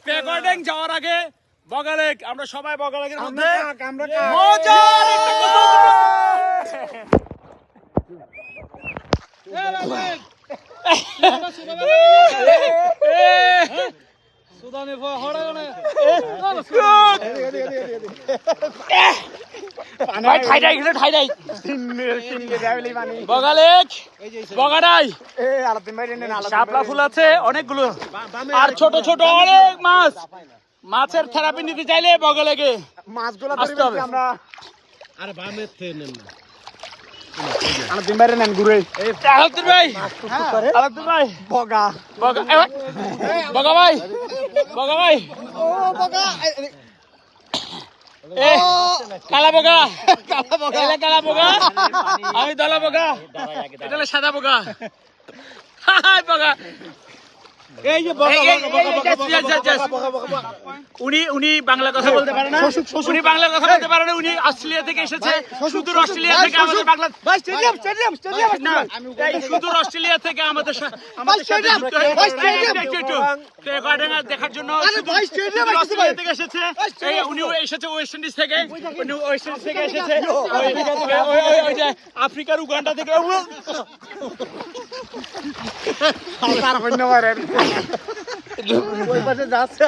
Recording যাওয়ার আগে বগালে আমরা সবাই বগালের মধ্যে আমরা মজার একটা কথা সুদানে হড়া না ভাই ঠাই ঠাই বগালে বগাড়াই শাপলা ফুল আছে অনেকগুলো আর ছোট ছোট অনেক মাছ মাছের থেরাপি নিতে চাইলে বগালেকে মাছগুলো আসতে হবে। আমরা আরে বামের থেকে নেন না আমরা দিন বাইরে নেন ঘুরে আলাউদ্দিন ভাই আলাউদ্দিন ভাই বগা বগা বগা ভাই বগা ভাই ও বগা এ কালা বগা এলে কালা বগা আমি দলা বগা এটা হলো সাদা বগা হাই বগা এই যে উনি বাংলা কথা বলতে পারে না উনি বাংলা কথা বলতে পারে না উনি অস্ট্রেলিয়া থেকে এসেছে সুদূর অস্ট্রেলিয়া থেকে আমাদের বাংলা ভাই স্টেডিয়াম স্টেডিয়াম স্টেডিয়াম না এই সুদূর অস্ট্রেলিয়া থেকে আমাদের আমাদের সাথে যুক্ত হয়ে রেকর্ডিং দেখার জন্য ভাই স্টেডিয়াম সুদূর অস্ট্রেলিয়া থেকে এসেছে এই উনিও এসেছে ওয়েস্ট ইন্ডিজ থেকে উনি ওয়েস্ট ইন্ডিজ থেকে এসেছে ওই যে আফ্রিকার উগান্ডা থেকে আর হইন মারেন ওই পাশে যাচ্ছে